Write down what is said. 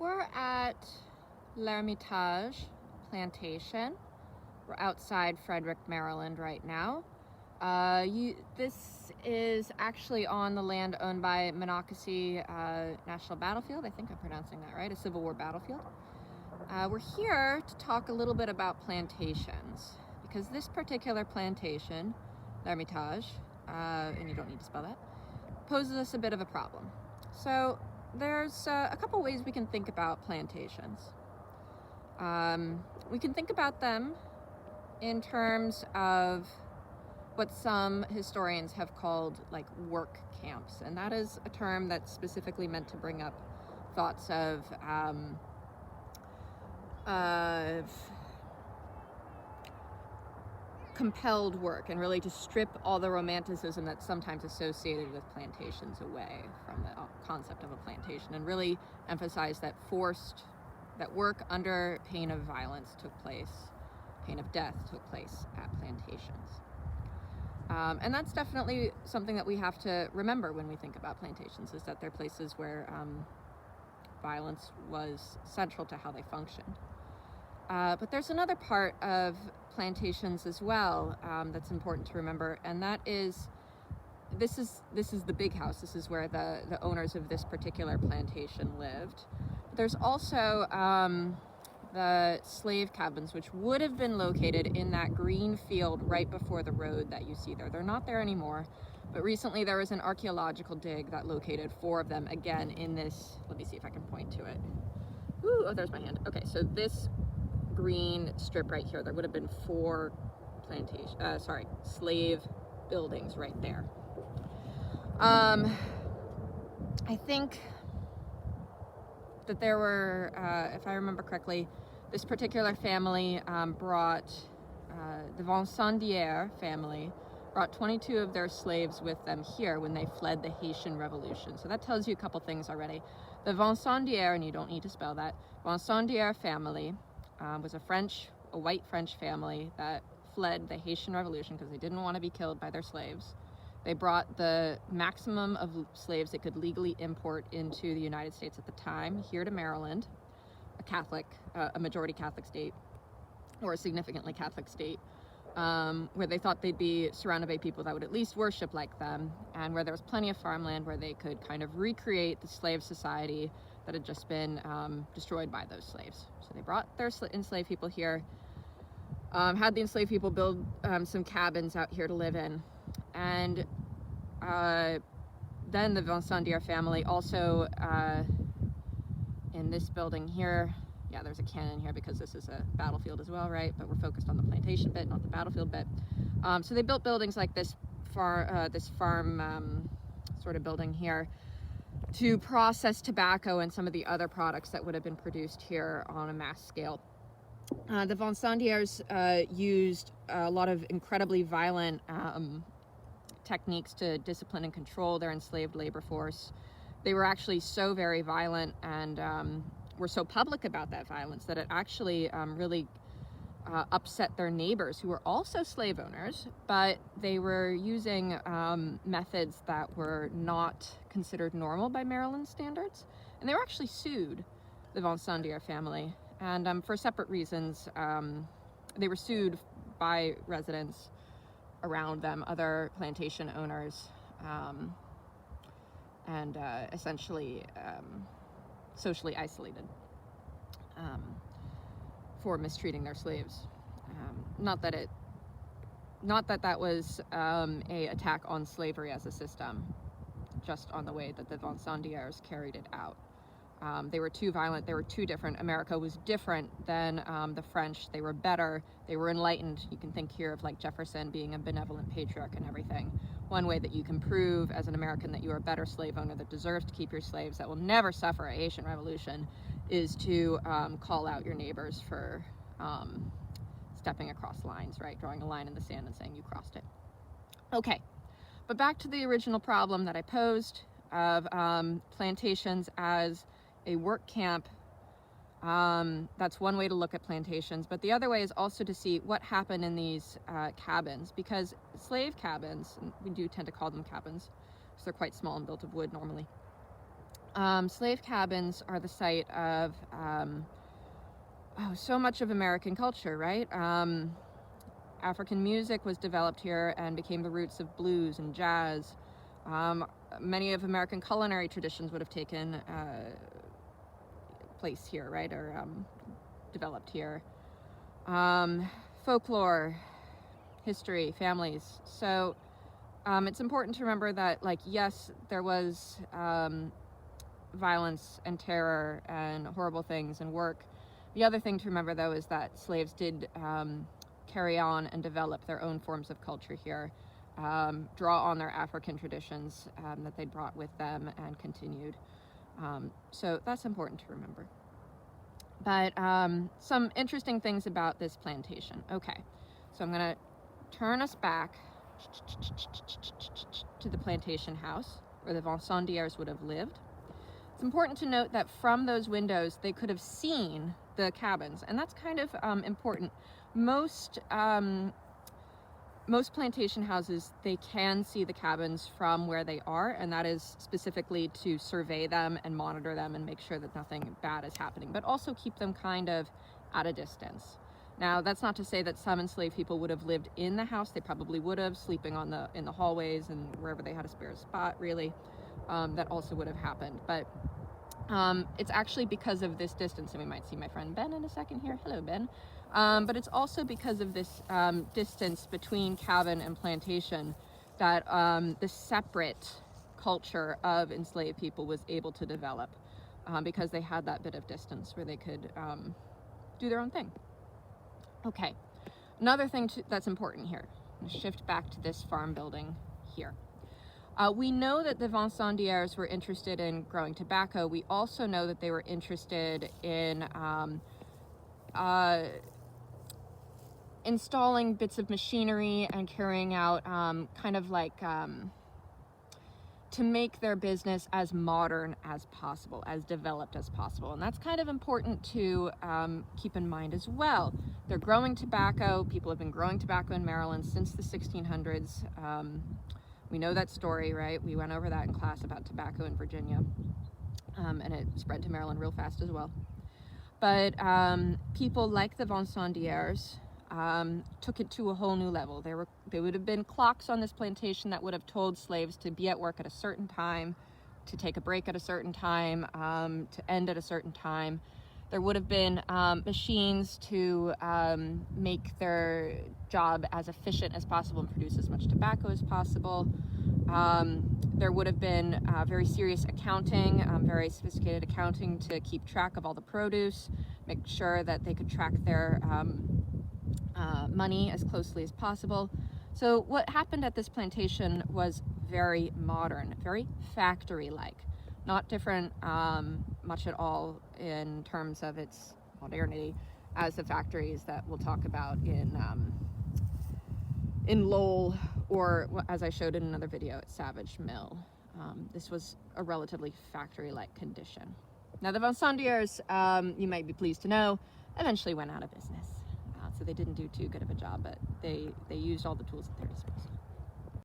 We're at L'Hermitage Plantation. We're outside Frederick, Maryland right now. This is actually on the land owned by Monocacy National Battlefield. I think I'm pronouncing that right, a Civil War battlefield. We're here to talk a little bit about plantations, because this particular plantation, L'Hermitage, and you don't need to spell that, poses us a bit of a problem. So there's a couple ways we can think about plantations. We can think about them in terms of what some historians have called like work camps, and that is a term that's specifically meant to bring up thoughts of compelled work, and really to strip all the romanticism that's sometimes associated with plantations away from the concept of a plantation, and really emphasize that work under pain of violence took place, pain of death took place at plantations. And that's definitely something that we have to remember when we think about plantations, is that they're places where violence was central to how they functioned. But there's another part of plantations as well that's important to remember, and that is this is the big house. This is where the owners of this particular plantation lived. There's also the slave cabins, which would have been located in that green field right before the road that you see there. They're not there anymore, but recently there was an archaeological dig that located 4 of them again in this. Let me see if I can point to it. Ooh, oh, there's my hand. Okay, so this green strip right here, there would have been 4 slave buildings right there. I think that there were, if I remember correctly, this particular family brought, the Vansandière family brought 22 of their slaves with them here when they fled the Haitian Revolution. So that tells you a couple things already. The Vansandière, and you don't need to spell that, Vansandière family was a white French family that fled the Haitian Revolution because they didn't want to be killed by their slaves. They brought the maximum of slaves they could legally import into the United States at the time here to Maryland, a majority Catholic state, or a significantly Catholic state, where they thought they'd be surrounded by people that would at least worship like them, and where there was plenty of farmland where they could kind of recreate the slave society that had just been destroyed by those slaves. So they brought their enslaved people here, had the enslaved people build some cabins out here to live in. And then the Vansandière family also, in this building here, yeah, there's a cannon here because this is a battlefield as well, right? But we're focused on the plantation bit, not the battlefield bit. So they built buildings like this farm sort of building here to process tobacco and some of the other products that would have been produced here on a mass scale. The Vansandières used a lot of incredibly violent techniques to discipline and control their enslaved labor force. They were actually so very violent and were so public about that violence that it actually really upset their neighbors, who were also slave owners, but they were using methods that were not considered normal by Maryland standards. And they were actually sued, the Vansandière family, and for separate reasons. They were sued by residents around them, other plantation owners, and essentially socially isolated for mistreating their slaves. Not that that was a attack on slavery as a system, just on the way that the Vansandières carried it out. They were too violent, they were too different. America was different than the French. They were better, they were enlightened. You can think here of like Jefferson being a benevolent patriarch and everything. One way that you can prove as an American that you are a better slave owner that deserves to keep your slaves, that will never suffer a Haitian Revolution, is to call out your neighbors for stepping across lines, right? Drawing a line in the sand and saying you crossed it. Okay, but back to the original problem that I posed of plantations as a work camp. That's one way to look at plantations, but the other way is also to see what happened in these cabins, because slave cabins, and we do tend to call them cabins because they're quite small and built of wood normally, Slave cabins are the site of so much of American culture, right? African music was developed here and became the roots of blues and jazz. Many of American culinary traditions would have taken place here, right, or developed here. Folklore, history, families. So it's important to remember that, like, yes, there was violence and terror and horrible things and work. The other thing to remember, though, is that slaves did carry on and develop their own forms of culture here, draw on their African traditions that they brought with them and continued. So that's important to remember. But some interesting things about this plantation. Okay, so I'm going to turn us back to the Plantation House where the Vincentières would have lived. It's important to note that from those windows they could have seen the cabins, and that's kind of important. Most plantation houses, they can see the cabins from where they are, and that is specifically to survey them and monitor them and make sure that nothing bad is happening, but also keep them kind of at a distance. Now, that's not to say that some enslaved people would have lived in the house. They probably would have, sleeping in the hallways and wherever they had a spare spot, really. That also would have happened. But it's actually because of this distance, and we might see my friend Ben in a second here. Hello, Ben. But it's also because of this distance between cabin and plantation that the separate culture of enslaved people was able to develop, because they had that bit of distance where they could do their own thing. Okay, another thing that's important here. I'm going to shift back to this farm building here. We know that the Vincentières were interested in growing tobacco. We also know that they were interested in installing bits of machinery and carrying out kind of like to make their business as modern as possible, as developed as possible. And that's kind of important to keep in mind as well. They're growing tobacco. People have been growing tobacco in Maryland since the 1600s. We know that story, right? We went over that in class about tobacco in Virginia, and it spread to Maryland real fast as well. But people like the Vincentières took it to a whole new level. There would have been clocks on this plantation that would have told slaves to be at work at a certain time, to take a break at a certain time, to end at a certain time. There would have been machines to make their job as efficient as possible and produce as much tobacco as possible. There would have been very serious accounting, very sophisticated accounting to keep track of all the produce, make sure that they could track their money as closely as possible. So what happened at this plantation was very modern, very factory-like, not different much at all in terms of its modernity as the factories that we'll talk about in Lowell, or as I showed in another video, at Savage Mill. This was a relatively factory-like condition. Now the Vincentières, you might be pleased to know, eventually went out of business. So they didn't do too good of a job, but they used all the tools at their disposal.